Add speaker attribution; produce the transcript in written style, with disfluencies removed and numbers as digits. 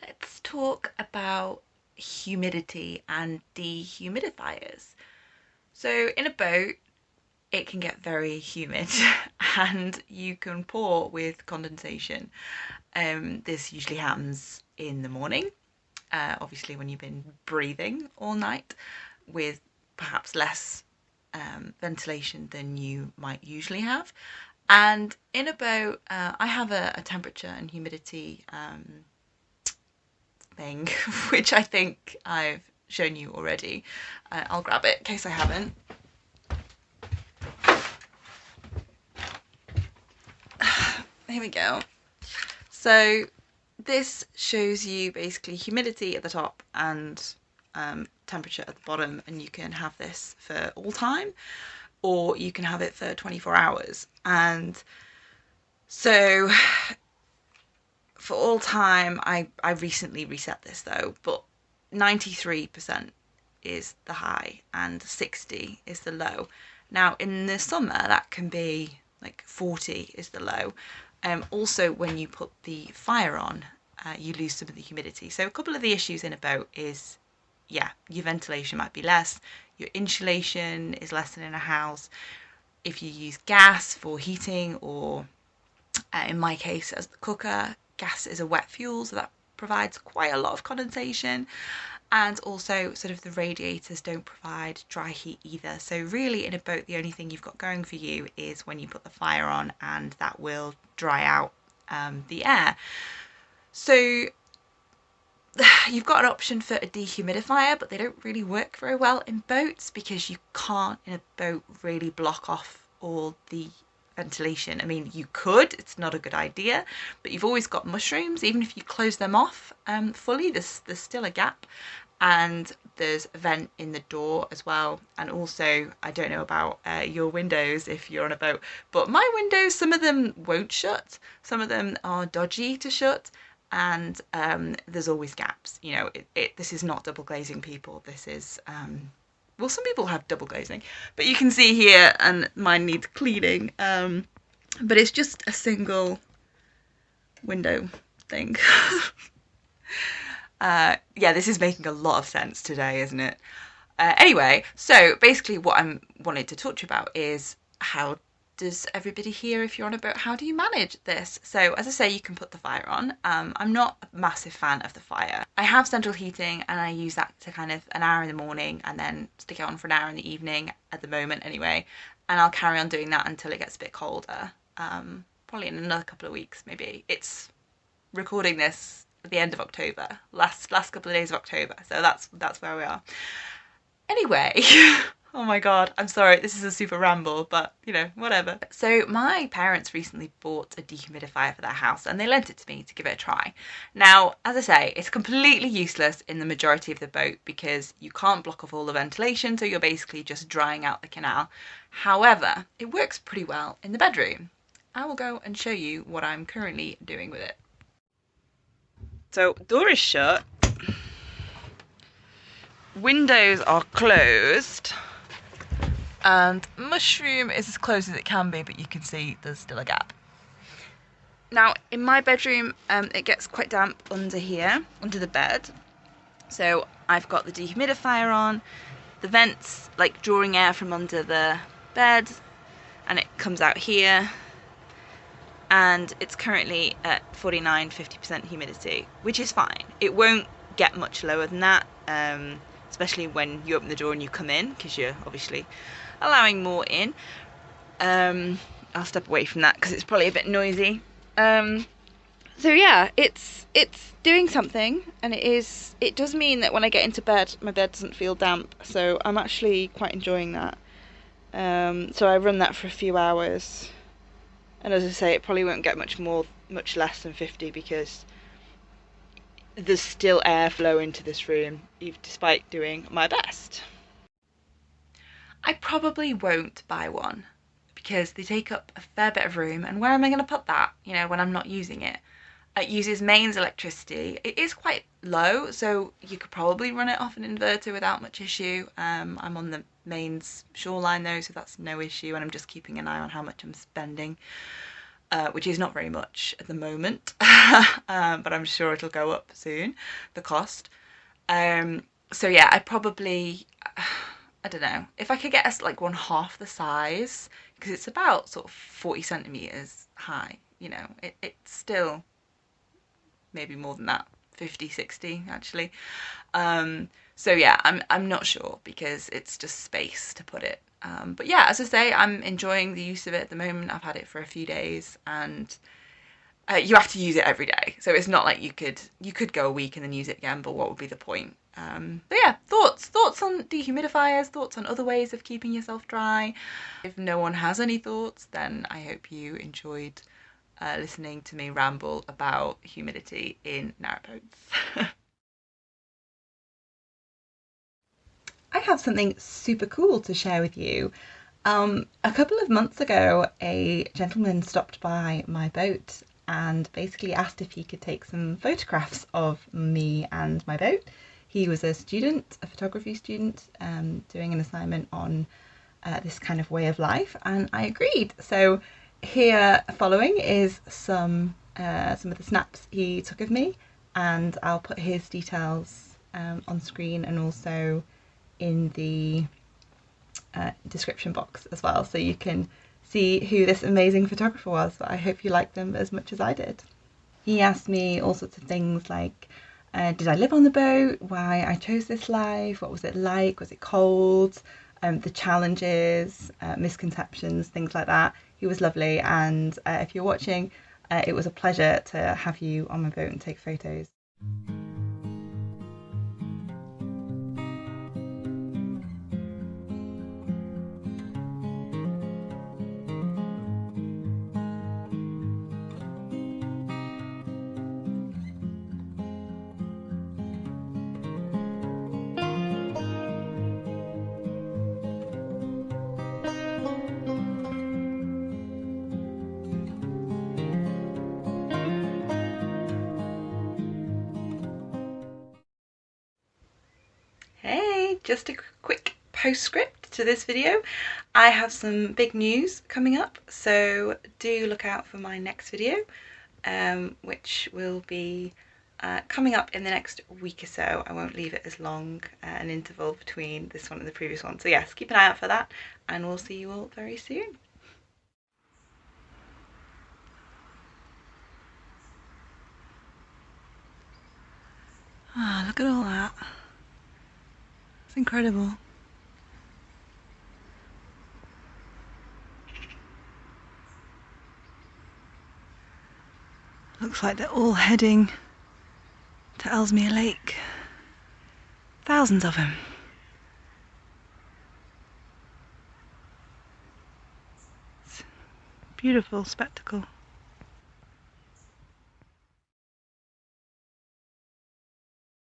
Speaker 1: let's talk about humidity and dehumidifiers. So in a boat, it can get very humid and you can pour with condensation. This usually happens in the morning, obviously when you've been breathing all night with perhaps less ventilation than you might usually have. And in a boat, I have a temperature and humidity thing, which I think I've shown you already. I'll grab it in case I haven't. Here we go. So this shows you basically humidity at the top and temperature at the bottom, and you can have this for all time or you can have it for 24 hours. And so for all time, I recently reset this though, but 93% is the high and 60 is the low. Now in the summer that can be like 40 is the low. Also when you put the fire on, you lose some of the humidity. So a couple of the issues in a boat is, yeah, your ventilation might be less, your insulation is less than in a house. If you use gas for heating, or in my case as the cooker, gas is a wet fuel, so that provides quite a lot of condensation. And also sort of the radiators don't provide dry heat either. So really in a boat, the only thing you've got going for you is when you put the fire on, and that will dry out the air. So you've got an option for a dehumidifier, but they don't really work very well in boats because you can't in a boat really block off all the ventilation. I mean, you could, it's not a good idea, but you've always got mushrooms. Even if you close them off fully, there's still a gap. And there's a vent in the door as well. And also, I don't know about your windows if you're on a boat, but my windows, some of them won't shut, some of them are dodgy to shut, and there's always gaps. You know, this is not double glazing, people. This is well, some people have double glazing, but you can see here, and mine needs cleaning. But it's just a single window thing. Yeah, this is making a lot of sense today, isn't it? Anyway, so basically what I wanted to talk to you about is how does everybody here, if you're on a boat, how do you manage this? So as I say, you can put the fire on. I'm not a massive fan of the fire. I have central heating and I use that to kind of an hour in the morning and then stick it on for an hour in the evening at the moment anyway. And I'll carry on doing that until it gets a bit colder. Probably in another couple of weeks, maybe. It's recording this at the end of October, last couple of days of October. So that's where we are. Anyway, oh my god, I'm sorry, this is a super ramble, but you know, whatever. So my parents recently bought a dehumidifier for their house and they lent it to me to give it a try. Now, as I say, it's completely useless in the majority of the boat because you can't block off all the ventilation, so you're basically just drying out the canal. However, it works pretty well in the bedroom. I will go and show you what I'm currently doing with it. So, door is shut, windows are closed, and mushroom is as close as it can be, but you can see there's still a gap. Now, in my bedroom, it gets quite damp under here, under the bed. So I've got the dehumidifier on, the vents like drawing air from under the bed, and it comes out here. And it's currently at 49–50% humidity, which is fine. It won't get much lower than that, especially when you open the door and you come in, because you're obviously allowing more in. I'll step away from that because it's probably a bit noisy. So yeah, it's doing something, and it does mean that when I get into bed, my bed doesn't feel damp, so I'm actually quite enjoying that. So I run that for a few hours. And as I say, it probably won't get much less than 50 because there's still airflow into this room, despite doing my best. I probably won't buy one because they take up a fair bit of room, and where am I going to put that, you know, when I'm not using it? It uses mains electricity. It is quite low, so you could probably run it off an inverter without much issue. I'm on the mains shoreline though, so that's no issue, and I'm just keeping an eye on how much I'm spending, which is not very much at the moment. but I'm sure it'll go up soon, the cost. So yeah, I probably, I don't know, if I could get us like 1/2 the size, because it's about sort of 40 centimeters high, you know, it's still maybe more than that, 50, 60 actually. So yeah, I'm not sure because it's just space to put it. But yeah, as I say, I'm enjoying the use of it at the moment. I've had it for a few days, and you have to use it every day. So it's not like you could go a week and then use it again, but what would be the point? But yeah, thoughts on dehumidifiers, thoughts on other ways of keeping yourself dry. If no one has any thoughts, then I hope you enjoyed listening to me ramble about humidity in narrowboats. I have something super cool to share with you. A couple of months ago, a gentleman stopped by my boat and basically asked if he could take some photographs of me and my boat. He was a student, a photography student, doing an assignment on this kind of way of life, and I agreed. So here following is some of the snaps he took of me, and I'll put his details on screen and also in the description box as well, so you can see who this amazing photographer was. I hope you liked them as much as I did. He asked me all sorts of things like, did I live on the boat? Why I chose this life? What was it like? Was it cold? The challenges, misconceptions, things like that. He was lovely, and if you're watching, it was a pleasure to have you on my boat and take photos. Hey, just a quick postscript to this video. I have some big news coming up, so do look out for my next video, which will be coming up in the next week or so. I won't leave it as long an interval between this one and the previous one. So yes, keep an eye out for that, and we'll see you all very soon. Ah, look at all that. It's incredible. Looks like they're all heading to Ellesmere Lake. Thousands of them. It's a beautiful spectacle.